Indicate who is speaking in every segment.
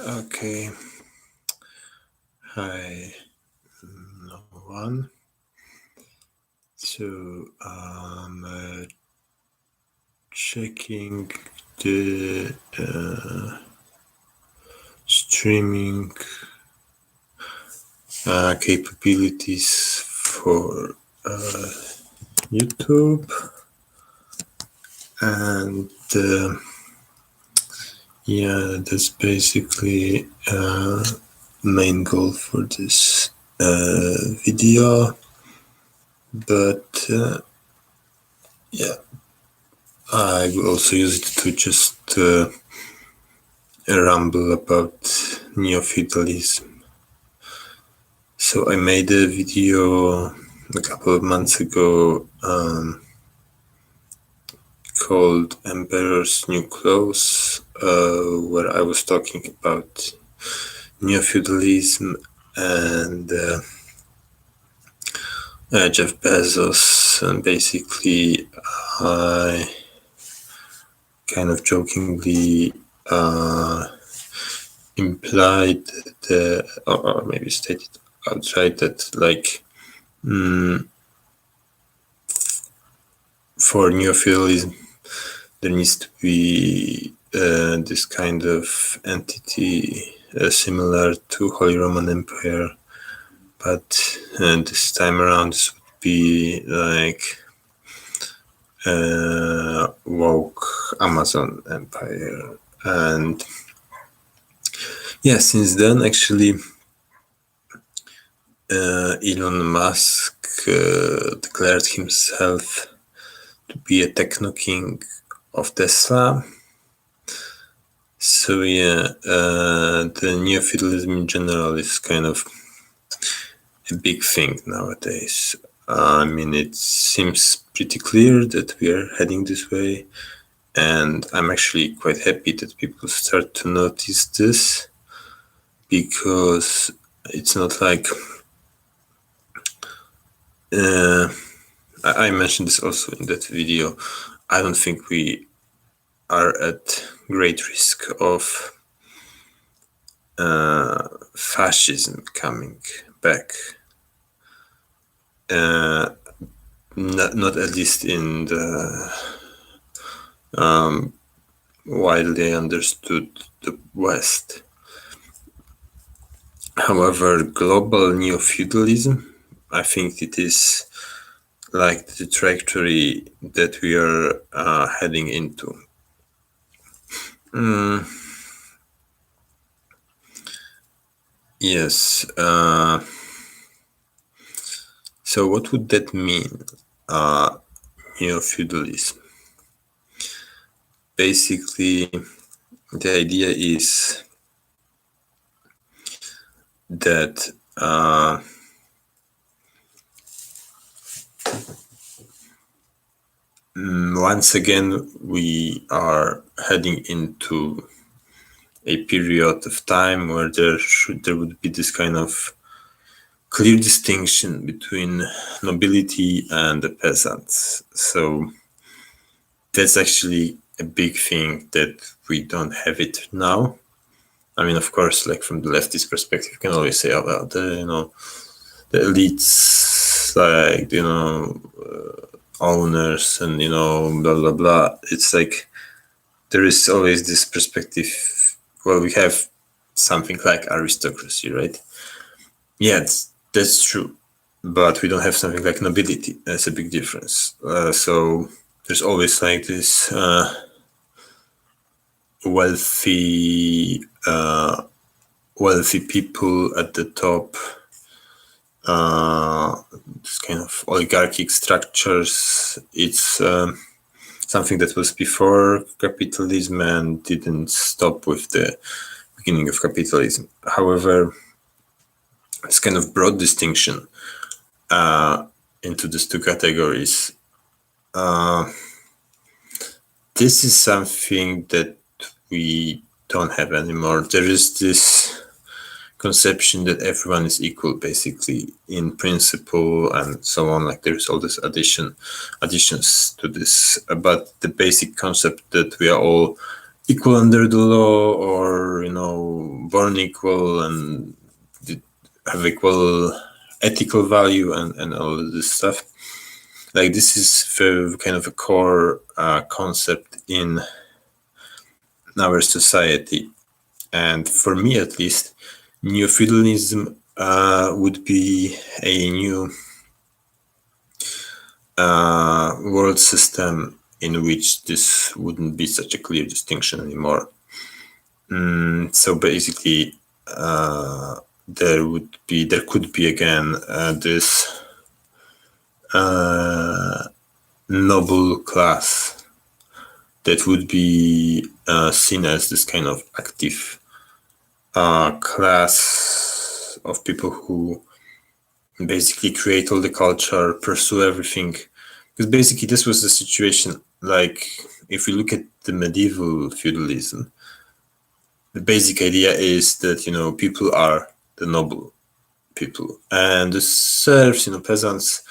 Speaker 1: Okay. Hi, no one. So I'm checking the streaming capabilities for YouTube, and yeah, that's basically main goal for this video. But yeah, I will also use it to just ramble about neofeudalism. So I made a video a couple of months ago called Emperor's New Clothes, where I was talking about neofeudalism and Jeff Bezos, and basically I kind of jokingly implied or maybe stated outright that for neofeudalism there needs to be this kind of entity similar to Holy Roman Empire, but this time around this would be like woke Amazon Empire. And yeah, since then actually Elon Musk declared himself to be a techno king of Tesla. So yeah, the neofeudalism in general is kind of a big thing nowadays. I mean, it seems pretty clear that we are heading this way, and I'm actually quite happy that people start to notice this, because it's not like I mentioned this also in that video. I don't think we are at great risk of fascism coming back. Not at least in the widely understood the West. However, global neo-feudalism, I think it is like the trajectory that we are heading into. Yes. So what would that mean, neo-feudalism? Basically, the idea is that once again we are heading into a period of time where there would be this kind of clear distinction between nobility and the peasants. So that's actually a big thing that we don't have it now. I mean, of course, like from the leftist perspective, you can always say, "Oh, well, the elites, like owners, and blah blah blah." It's like there is always this perspective. Well, we have something like aristocracy, right? Yeah, that's true, but we don't have something like nobility. That's a big difference. So there's always like this wealthy people at the top, this kind of oligarchic structures. It's something that was before capitalism and didn't stop with the beginning of capitalism. However, this kind of broad distinction into these two categories, this is something that we don't have anymore. There is this conception that everyone is equal, basically, in principle and so on. Like there's all this additions to this, but the basic concept that we are all equal under the law, or born equal and have equal ethical value and all of this stuff. Like this is kind of a core concept in our society, and for me at least, neofeudalism would be a new world system in which this wouldn't be such a clear distinction anymore. So basically, there could be again this noble class that would be seen as this kind of active class of people who basically create all the culture, pursue everything. Because basically this was the situation, like if we look at the medieval feudalism, the basic idea is that, people are the noble people, and the serfs, peasants,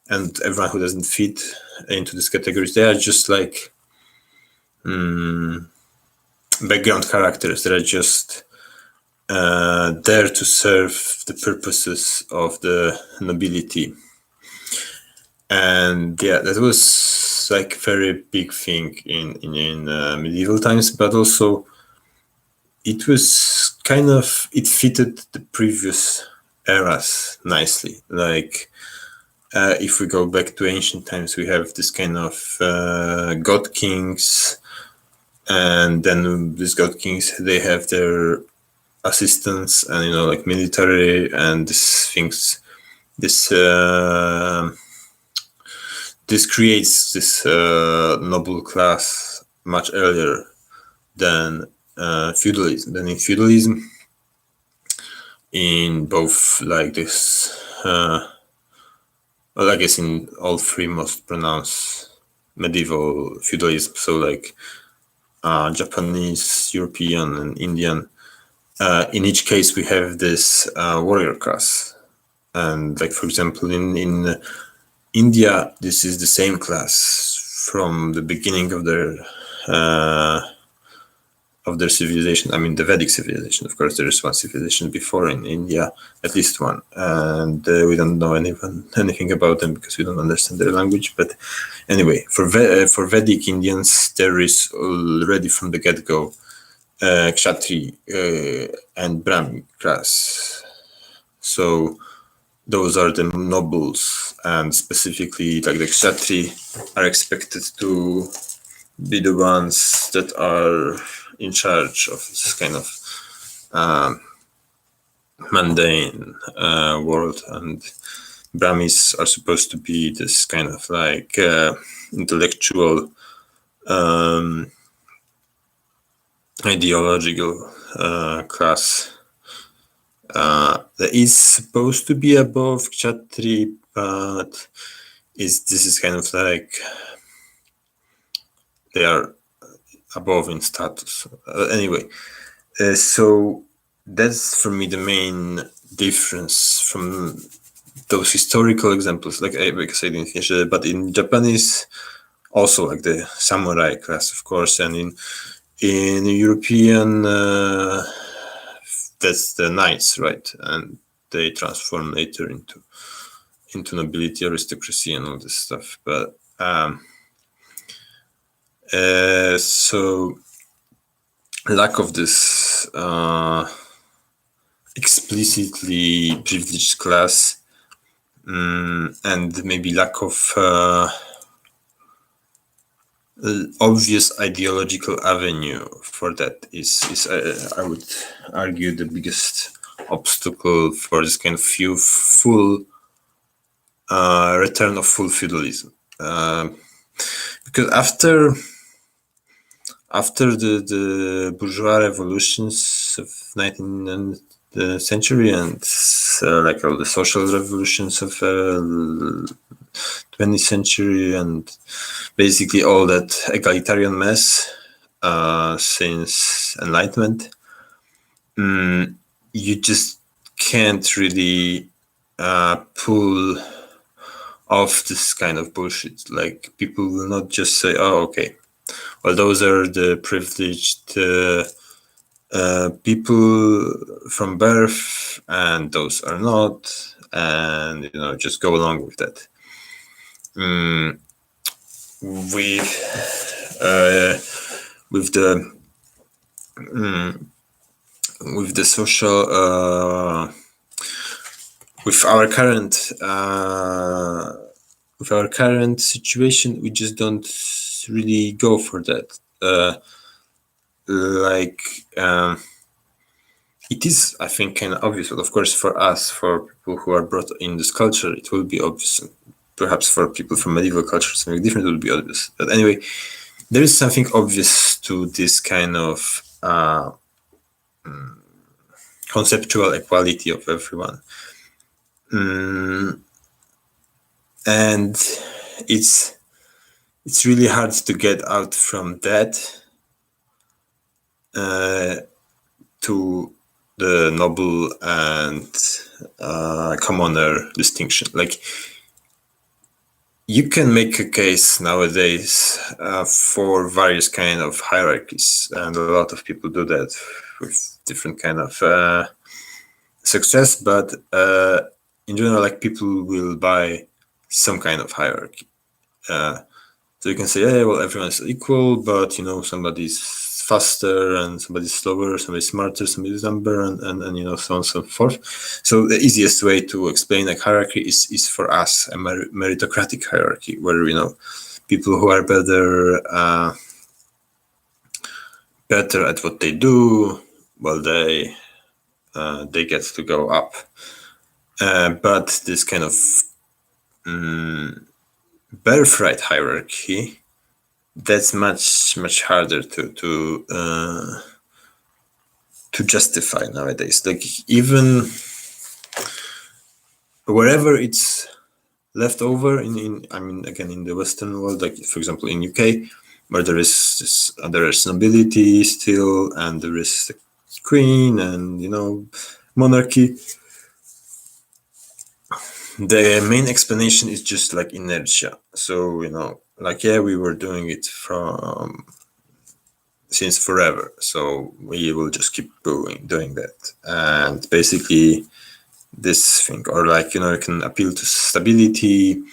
Speaker 1: and everyone who doesn't fit into these categories, they are just like background characters that are just there to serve the purposes of the nobility. And yeah, that was like a very big thing in medieval times, but also it was it fitted the previous eras nicely. Like if we go back to ancient times, we have this kind of god kings, and then these god kings, they have their assistants and like military and these things. This creates this noble class much earlier than feudalism. Then in feudalism, in both like this, well, I guess in all three most pronounced medieval feudalism, so like Japanese, European, and Indian. In each case, we have this warrior class, and like for example, in India, this is the same class from the beginning of their civilization. I mean, the Vedic civilization. Of course, there is one civilization before in India, at least one, and we don't know anything about them because we don't understand their language. But anyway, for Vedic Indians, there is already from the get-go Kshatri and Brahmin class. So those are the nobles, and specifically like the Kshatri are expected to be the ones that are in charge of this kind of mundane world, and Brahmins are supposed to be this kind of like intellectual, ideological class that is supposed to be above Kshatri, but this is kind of like they are above in status. Anyway, so that's for me the main difference from those historical examples. Like because I didn't finish it, but in Japanese, also like the samurai class, of course, and in European, that's the knights, right? And they transform later into nobility, aristocracy, and all this stuff. But so lack of this explicitly privileged class, and maybe lack of obvious ideological avenue for that is I would argue the biggest obstacle for this kind of full return of full feudalism, because after the bourgeois revolutions of 19th century and like all the social revolutions of 20th century and basically all that egalitarian mess since Enlightenment, you just can't really pull off this kind of bullshit. Like people will not just say, oh, okay, well, those are the privileged people from birth and those are not, and just go along with that. With the social with our current situation, we just don't really go for that. It is, I think, kind of obvious, but of course for us, for people who are brought in this culture, it will be obvious. Perhaps for people from medieval culture, something different will be obvious. But anyway, there is something obvious to this kind of conceptual equality of everyone. And it's really hard to get out from that to the noble and commoner distinction. Like, you can make a case nowadays for various kind of hierarchies, and a lot of people do that with different kind of success. But in general, like, people will buy some kind of hierarchy. So you can say, yeah, well, everyone's equal, but somebody's faster and somebody's slower, somebody's smarter, somebody's dumber, and so on and so forth. So the easiest way to explain a hierarchy is for us a meritocratic hierarchy, where people who are better at what they do, well, they get to go up. But this kind of birthright hierarchy, that's much harder to justify nowadays. Like, even wherever it's left over in the Western world, like for example in UK, where there is nobility still, and there is the queen and monarchy. The main explanation is just like inertia. So we were doing it since forever, so we will just keep doing that. And basically this thing, or you can appeal to stability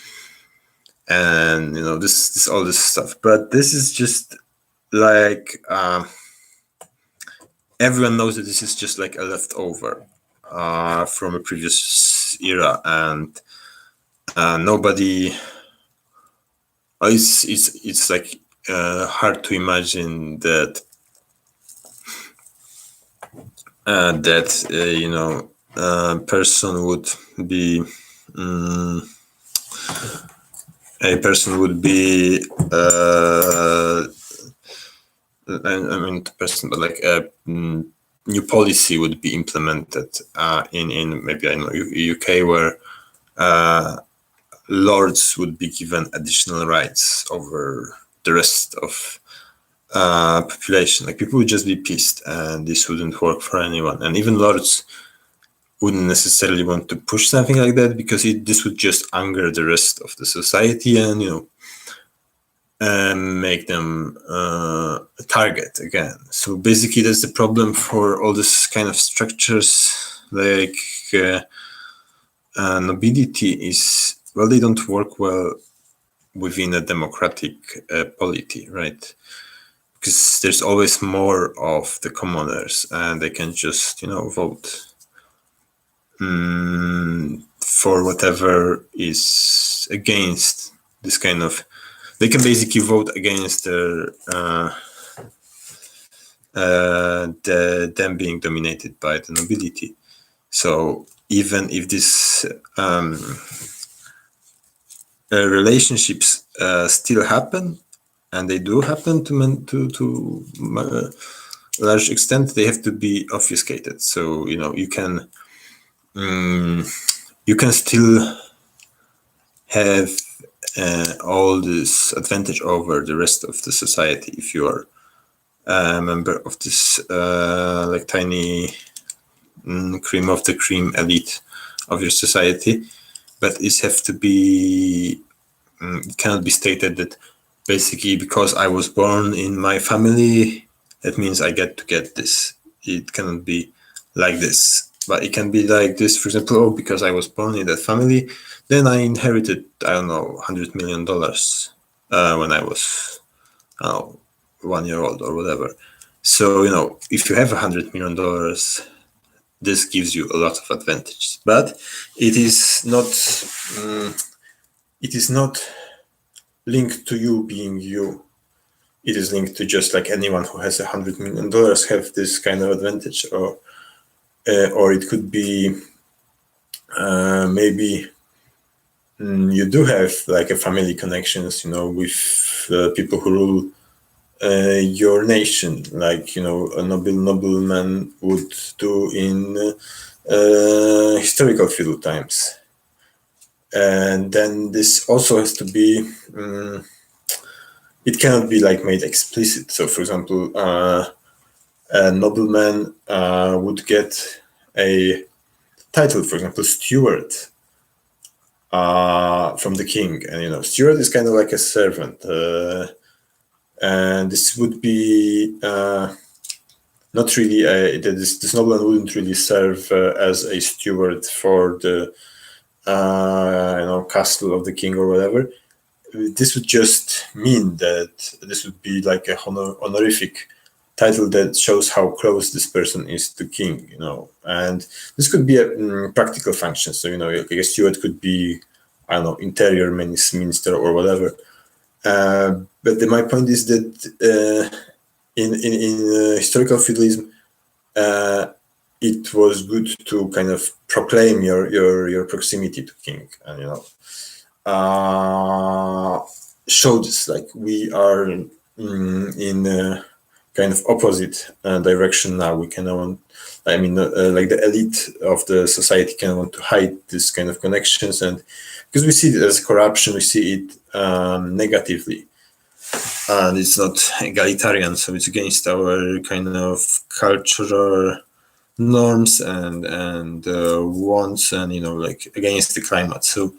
Speaker 1: and this all this stuff. But this is just like everyone knows that this is just like a leftover from a previous era, and nobody. It's like hard to imagine that person would be a person would be person, but like a new policy would be implemented in maybe UK, where lords would be given additional rights over the rest of population. Like, people would just be pissed, and this wouldn't work for anyone. And even lords wouldn't necessarily want to push something like that, because this would just anger the rest of the society and make them a target again. So basically, that's the problem for all this kind of structures. Like nobility is, well, they don't work well within a democratic polity, right? Because there's always more of the commoners, and they can just vote for whatever is against this kind of. They can basically vote against them being dominated by the nobility. So even if this relationships still happen, and they do happen to a large extent, they have to be obfuscated. So you can still have all this advantage over the rest of the society if you are a member of this like tiny cream of the cream elite of your society. But it has to be, it cannot be stated that basically because I was born in my family, that means I get to get this. it cannot be like this. But it can be like this, for example, oh, because I was born in that family, then I inherited, I don't know, $100 million when I was 1 year old or whatever. So, if you have $100 million, this gives you a lot of advantages. But it is not linked to you being you. It is linked to just like anyone who has $100 million have this kind of advantage, or it could be maybe you do have like a family connections, with people who rule your nation, like a nobleman would do in historical feudal times. And then this also has to be. It cannot be like made explicit. So, for example, a nobleman would get a title, for example, steward from the king, and steward is kind of like a servant, and this would be not really this nobleman wouldn't really serve as a steward for the castle of the king or whatever. This would just mean that this would be like a honorific title that shows how close this person is to king, and this could be a practical function. So, like a steward could be, I don't know, interior minister or whatever. But my point is that in historical feudalism, it was good to kind of proclaim your proximity to king, and show this, like, we are in a kind of opposite direction now. We can like the elite of the society can want to hide this kind of connections, and because we see it as corruption, we see it negatively, and it's not egalitarian, so it's against our kind of cultural norms and wants, and like against the climate. So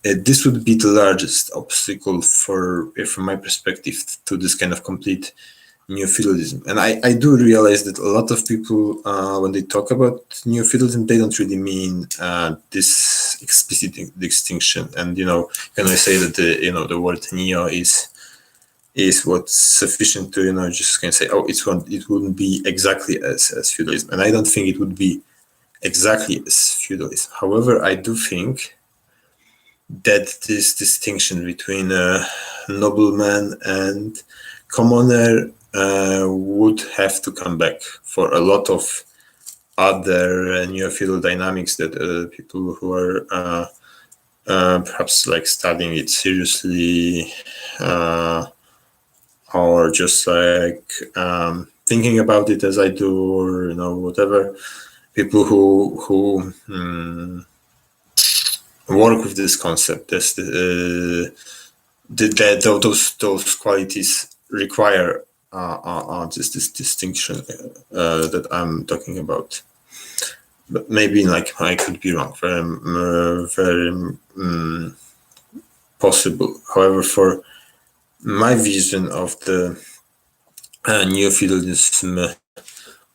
Speaker 1: this would be the largest obstacle from my perspective, to this kind of complete neofeudalism. And I do realize that a lot of people, when they talk about neofeudalism, they don't really mean this explicit distinction. And can I say that the word neo is what's sufficient to just kind of say, oh, it wouldn't be exactly as feudalism, and I don't think it would be exactly as feudalism. However, I do think that this distinction between nobleman and commoner would have to come back for a lot of other neo-feudal dynamics that people who are perhaps like studying it seriously or just like thinking about it as I do, or whatever, people who work with this concept, those qualities require this distinction that I'm talking about. But maybe like I could be wrong. Very possible. However, for my vision of the neo-feudalism,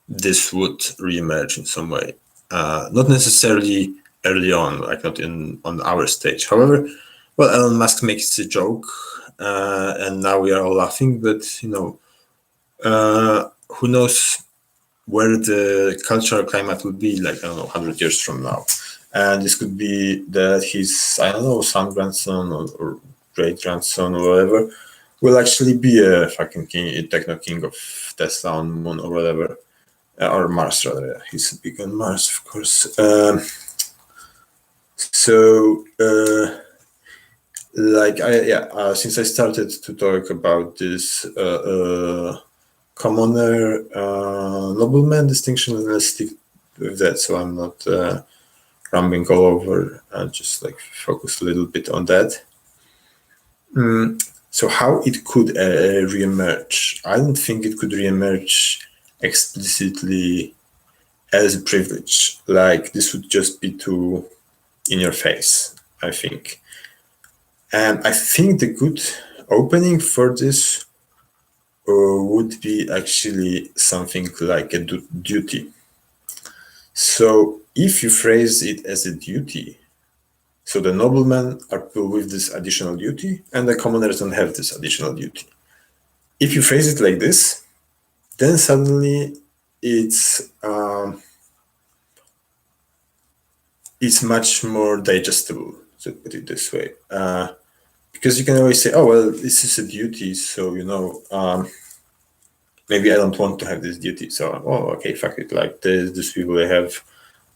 Speaker 1: this would reemerge in some way. Not necessarily early on, like not on our stage. However, well, Elon Musk makes a joke, and now we are all laughing. But who knows where the cultural climate will be, like, I don't know, 100 years from now. And this could be that his, I don't know, son, grandson, or great grandson, or whatever, will actually be a fucking king, a techno king of Tesla on Moon or whatever, or Mars rather. He's big on Mars, of course. Since I started to talk about this commoner nobleman distinction, let's stick with that, so I'm not rambling all over, and just like focus a little bit on that. So how it could reemerge? I don't think it could reemerge explicitly as a privilege. Like, this would just be too in your face, I think. And I think the good opening for this would be actually something like a duty. So if you phrase it as a duty, so the noblemen are with this additional duty, and the commoners don't have this additional duty. If you phrase it like this, then suddenly it's much more digestible, to put it this way. Because you can always say, oh, well, this is a duty, so, maybe I don't want to have this duty. So, oh, okay, fuck it. Like, these people, they have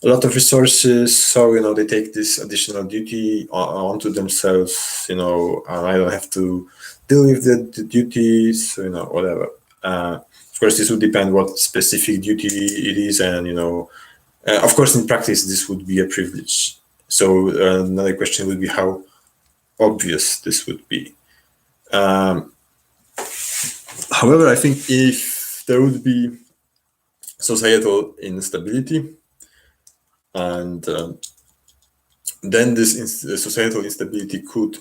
Speaker 1: a lot of resources, so, they take this additional duty onto themselves, and I don't have to deal with the duties, so, whatever. Of course, this would depend what specific duty it is, and, of course, in practice, this would be a privilege. So another question would be how obvious this would be. However, I think if there would be societal instability, and then this societal instability could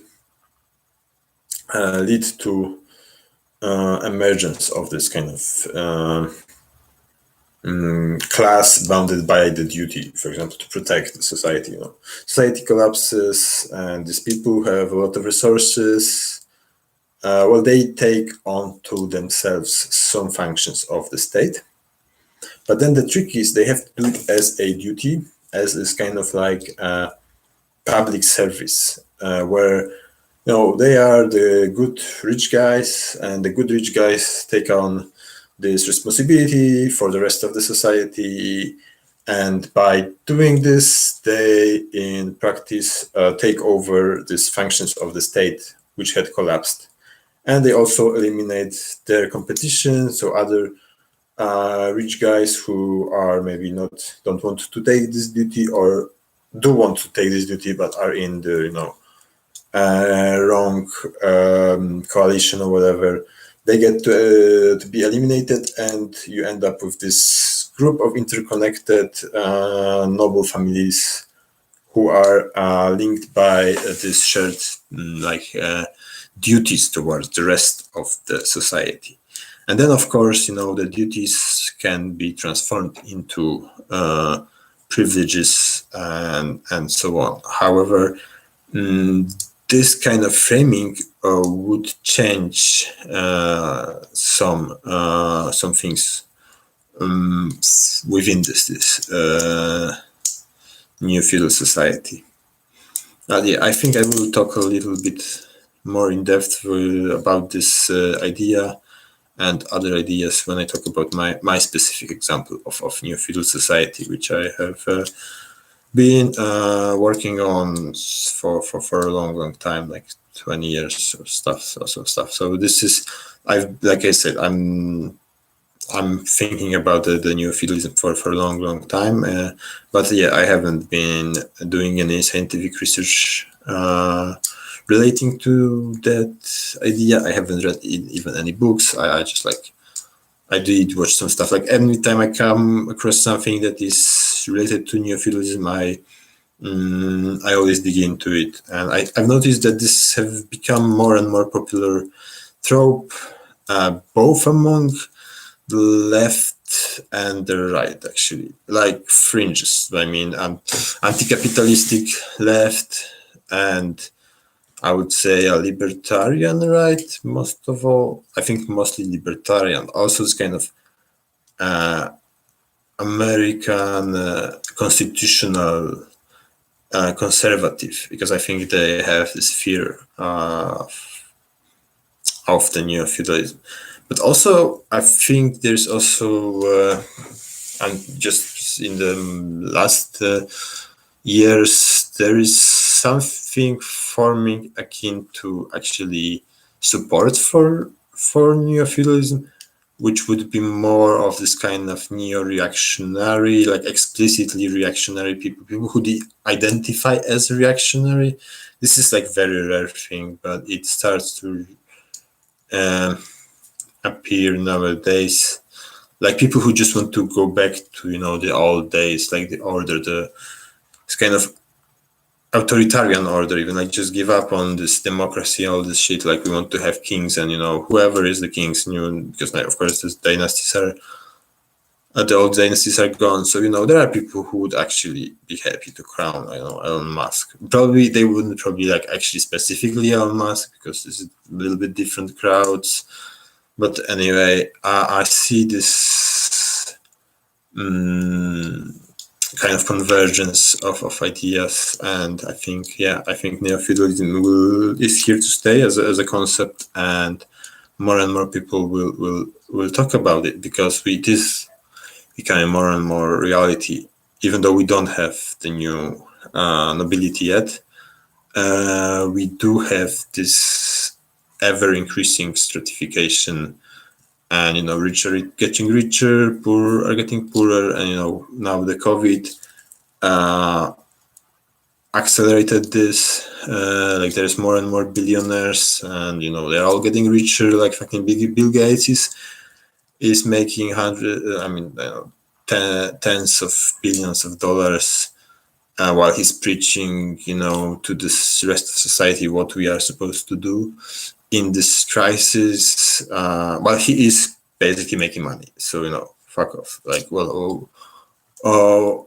Speaker 1: lead to emergence of this kind of class bounded by the duty, for example, to protect the society. Society collapses, and these people who have a lot of resources, well, they take on to themselves some functions of the state. But then the trick is they have to do it as a duty, as this kind of like public service, where they are the good rich guys, and the good rich guys take on this responsibility for the rest of the society, and by doing this, they in practice take over these functions of the state which had collapsed, and they also eliminate their competition. So other rich guys who are maybe don't want to take this duty, or do want to take this duty but are in the wrong coalition or whatever, they get to be eliminated, and you end up with this group of interconnected noble families who are linked by this shared duties towards the rest of the society. And then, of course, the duties can be transformed into privileges and so on. However, this kind of framing would change some things within this neo-feudal society. Yeah, I think I will talk a little bit more in depth about this idea and other ideas when I talk about my specific example of neo-feudal society, which I have been working on for a long time, like 20 years or stuff. So this is, like I said, I'm thinking about the neo-feudalism for a long time, but yeah, I haven't been doing any scientific research relating to that idea. I haven't read even any books. I just I did watch some stuff. Like every time I come across something that is related to neo-feudalism, I always dig into it, and I've noticed that this have become more and more popular trope, both among the left and the right, actually, like fringes. I mean, anti-capitalistic left, and I would say a libertarian right, most of all. I think mostly libertarian. Also, this kind of American constitutional conservative, because I think they have this fear of the neo-feudalism. But also, I think there's also, and just in the last years, there is something forming akin to actually support for neo-feudalism, which would be more of this kind of neo-reactionary, like explicitly reactionary people who identify as reactionary. This is like very rare thing, but it starts to appear nowadays, like people who just want to go back to the old days, like the order, this kind of authoritarian order, even like just give up on this democracy, all this shit. Like we want to have kings, and whoever is the kings new, because now, of course, the old dynasties are gone. So there are people who would actually be happy to crown, Elon Musk. Probably they wouldn't like actually specifically Elon Musk, because this is a little bit different crowds. But anyway, I see this kind of convergence of ideas, and I think neofeudalism is here to stay as a concept, and more people will talk about it, because it is becoming more and more reality, even though we don't have the new nobility yet. We do have this ever increasing stratification, and rich are getting richer, poor are getting poorer, and now the COVID accelerated this. Like there's more and more billionaires, and they're all getting richer. Like fucking Bill Gates is making tens of billions of dollars, while he's preaching to this rest of society what we are supposed to do in this crisis, while he is basically making money. So fuck off. Like, well,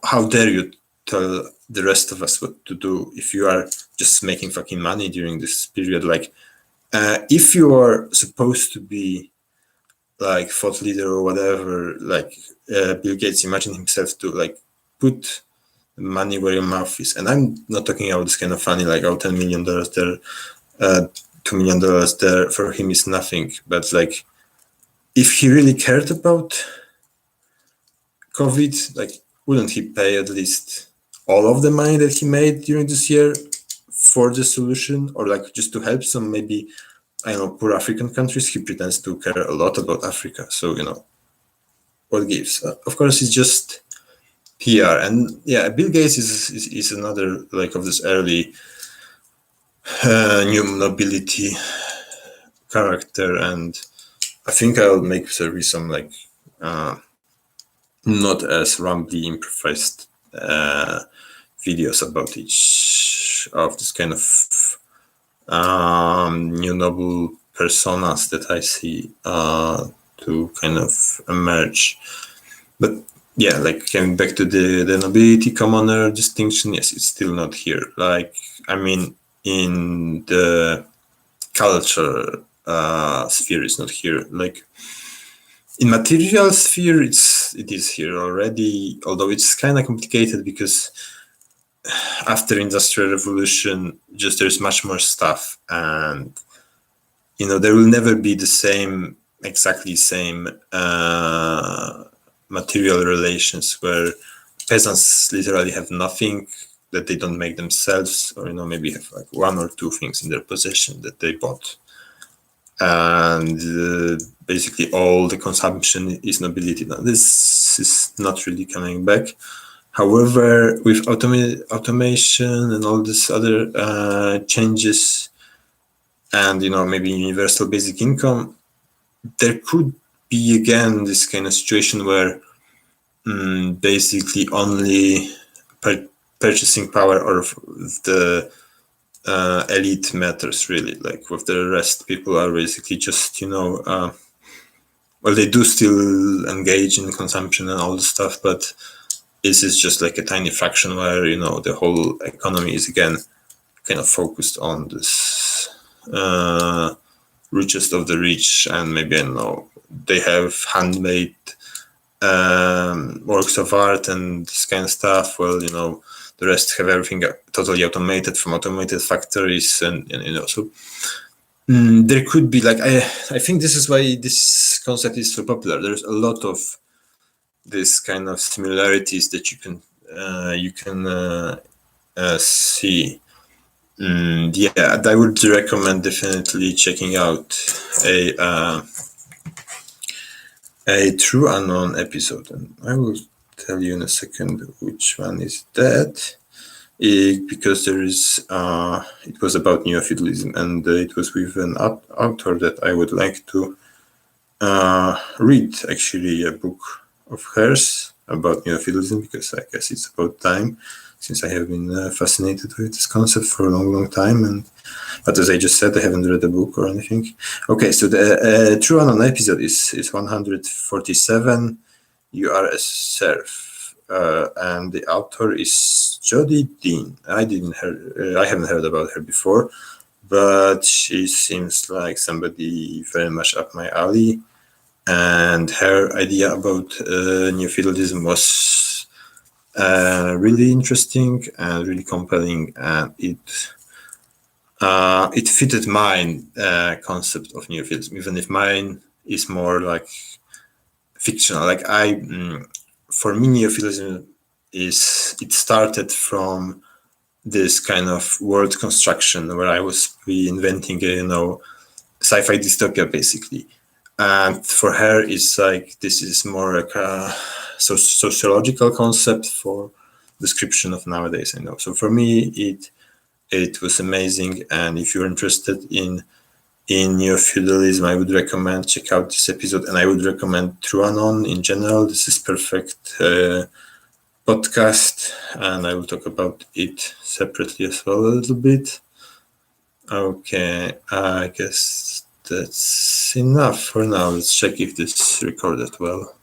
Speaker 1: how dare you tell the rest of us what to do if you are just making fucking money during this period? Like, if you are supposed to be like thought leader or whatever, like Bill Gates imagined himself to like put money where your mouth is. And I'm not talking about this kind of funny, like, $10 million there, $2 million there, for him is nothing. But like, if he really cared about COVID, like, wouldn't he pay at least all of the money that he made during this year for the solution, or like just to help some maybe, I don't know, poor African countries? He pretends to care a lot about Africa. So, what gives? Of course, it's just PR. And yeah, Bill Gates is another like of this early new nobility character. And I think I'll make some like not as rambly improvised videos about each of this kind of new noble personas that I see to kind of emerge. But yeah, like coming back to the nobility commoner distinction, yes, it's still not here. Like, I mean, in the culture sphere, it's not here. Like in material sphere, it is here already, although it's kind of complicated because after Industrial Revolution, just there's much more stuff, and there will never be the exactly same material relations where peasants literally have nothing that they don't make themselves, or maybe have like one or two things in their possession that they bought, and basically all the consumption is nobility. Now this is not really coming back. However, with automation and all these other changes, and maybe universal basic income, there could be again this kind of situation where basically only purchasing power of the elite matters, really. Like with the rest, people are basically just well, they do still engage in consumption and all this stuff, but this is just like a tiny fraction where the whole economy is again kind of focused on this richest of the rich, and maybe they have handmade works of art and this kind of stuff. Well, the rest have everything totally automated from automated factories, and so there could be like I think this is why this concept is so popular. There's a lot of this kind of similarities that you can see. Yeah, I would recommend definitely checking out a True Unknown episode, and I will tell you in a second which one is that, because there is it was about neofeudalism, and it was with an author that I would like to read, actually, a book of hers about neofeudalism, because I guess it's about time. since I have been fascinated with this concept for a long time. But as I just said, I haven't read the book or anything. Okay, so the TrueAnon episode is 147. You are a serf, and the author is Jodie Dean. I haven't heard about her before, but she seems like somebody very much up my alley. And her idea about neofeudalism was really interesting and really compelling, and it fitted my concept of neofeudalism, even if mine is more like fictional. Like for me, neofeudalism it started from this kind of world construction where I was reinventing sci-fi dystopia basically. And for her, it's like this is more like a sociological concept for description of nowadays. I know. So for me, it was amazing. And if you're interested in neofeudalism, I would recommend check out this episode, and I would recommend TrueAnon in general. This is perfect podcast, and I will talk about it separately as well a little bit. Okay, I guess that's enough for now. Let's check if this recorded well.